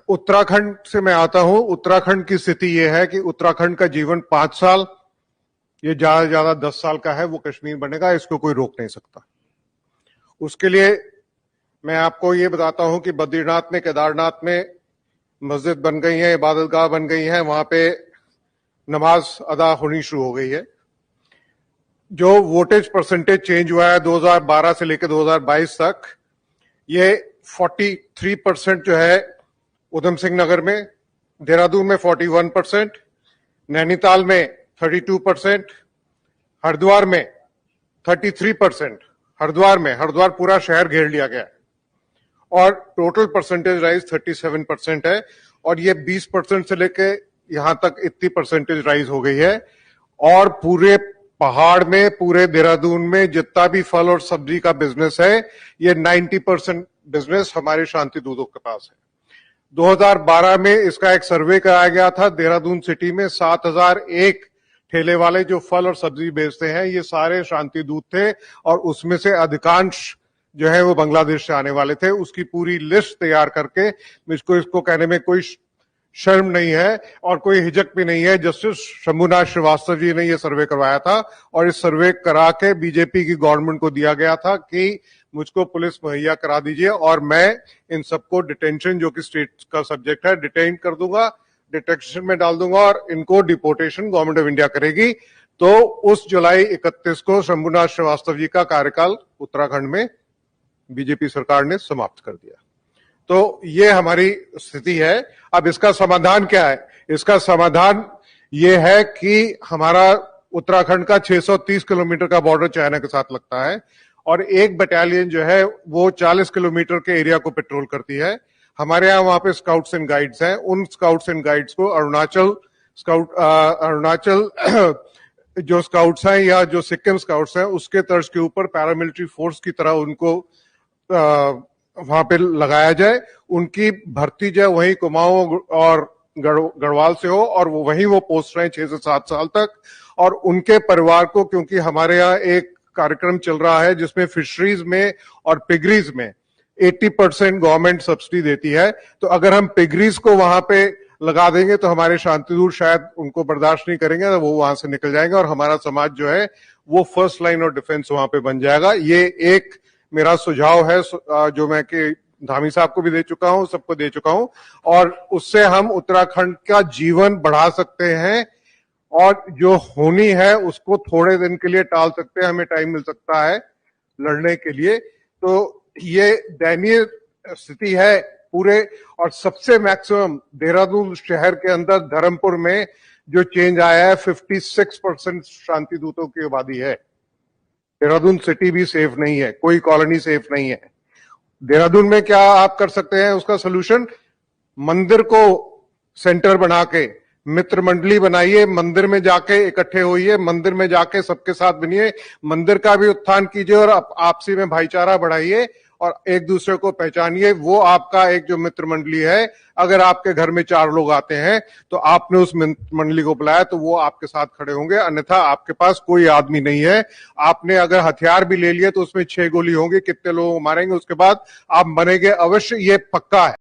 उत्तराखंड से मैं आता हूं। उत्तराखंड की स्थिति यह है कि उत्तराखंड का जीवन 5 साल, ये ज्यादा से ज्यादा 10 साल का है, वो कश्मीर बनेगा, इसको कोई रोक नहीं सकता। उसके लिए मैं आपको ये बताता हूं कि बद्रीनाथ में, केदारनाथ में मस्जिद बन गई है, इबादतगाह बन गई है, वहां पे नमाज अदा होनी शुरू हो गई है। जो वोटेज परसेंटेज चेंज हुआ है 2012 से लेकर 2022 तक, ये 43% जो है उधम सिंह नगर में, देहरादून में 41%, नैनीताल में 32%, हरिद्वार में 33%, हरिद्वार पूरा शहर घेर लिया गया है और टोटल परसेंटेज राइज 37% है। और ये 20% से लेके यहां तक इतनी परसेंटेज राइज हो गई है। और पूरे पहाड़ में, पूरे देहरादून में जितना भी फल और सब्जी का बिजनेस है, ये 90% बिजनेस हमारे शांति दूतों के पास है। 2012 में इसका एक सर्वे कराया गया था। देहरादून सिटी में 7001 ठेले वाले जो फल और सब्जी बेचते हैं, ये सारे शांति दूत थे और उसमें से अधिकांश जो है वो बांग्लादेश से आने वाले थे। उसकी पूरी लिस्ट तैयार करके, मुझको इसको कहने में कोई शर्म नहीं है और कोई हिचक भी नहीं है, जस्टिस शंभुनाथ श्रीवास्तव जी ने ये सर्वे करवाया था और इस सर्वे करा के बीजेपी की गवर्नमेंट को दिया गया था कि मुझको पुलिस मुहैया करा दीजिए और मैं इन सबको डिटेंशन, जो कि स्टेट का सब्जेक्ट है, डिटेन कर दूंगा, डिटेक्शन में डाल दूंगा और इनको डिपोर्टेशन गवर्नमेंट ऑफ इंडिया करेगी। तो उस जुलाई 31 को शंभुनाथ श्रीवास्तव जी का कार्यकाल उत्तराखंड में बीजेपी सरकार ने समाप्त कर दिया। तो ये हमारी स्थिति है। अब इसका समाधान क्या है? इसका समाधान ये है कि हमारा उत्तराखंड का 630 किलोमीटर का बॉर्डर चाइना के साथ लगता है और एक बटालियन जो है वो 40 किलोमीटर के एरिया को पेट्रोल करती है। हमारे यहाँ वहां पे स्काउट्स एंड गाइड्स हैं। उन स्काउट्स एंड गाइड्स को अरुणाचल जो स्काउट्स हैं या जो सिक्किम स्काउट्स हैं, उसके तर्ज के ऊपर पैरामिलिट्री फोर्स की तरह उनको वहां पे लगाया जाए। उनकी भर्ती जो है वहीं कुमाऊं और गढ़वाल से हो और वहीं वो पोस्ट रहे 6 से 7 साल तक। और उनके परिवार को, क्योंकि हमारे यहाँ एक कार्यक्रम चल रहा है जिसमें फिशरीज में और पिगरीज में 80% गवर्नमेंट सब्सिडी देती है, तो अगर हम पिगरीज को वहां पे लगा देंगे तो हमारे शांतिदूत शायद उनको बर्दाश्त नहीं करेंगे, तो वो वहां से निकल जाएंगे और हमारा समाज जो है वो फर्स्ट लाइन ऑफ डिफेंस वहां पे बन जाएगा। ये एक मेरा सुझाव है जो मैं कि धामी साहब को भी दे चुका हूं, सबको दे चुका हूं, और उससे हम उत्तराखंड का जीवन बढ़ा सकते हैं और जो होनी है उसको थोड़े दिन के लिए टाल सकते हैं। हमें टाइम मिल सकता है लड़ने के लिए। तो ये दयनीय स्थिति है पूरे। और सबसे मैक्सिमम देहरादून शहर के अंदर धर्मपुर में जो चेंज आया है, 56% शांति दूतों की आबादी है। देहरादून सिटी भी सेफ नहीं है, कोई कॉलोनी सेफ नहीं है। देहरादून में क्या आप कर सकते हैं उसका सोल्यूशन? मंदिर को सेंटर बना के मित्र मंडली बनाइए, मंदिर में जाके इकट्ठे होइए, मंदिर में जाके सबके साथ बनिए, मंदिर का भी उत्थान कीजिए और आपसी में भाईचारा बढ़ाइए और एक दूसरे को पहचानिए। वो आपका एक जो मित्र मंडली है, अगर आपके घर में 4 लोग आते हैं तो आपने उस मंडली को बुलाया तो वो आपके साथ खड़े होंगे, अन्यथा आपके पास कोई आदमी नहीं है। आपने अगर हथियार भी ले लिए तो उसमें 6 गोली होंगी, कितने लोगों को मारेंगे उसके बाद आप मरेंगे अवश्य, ये पक्का है।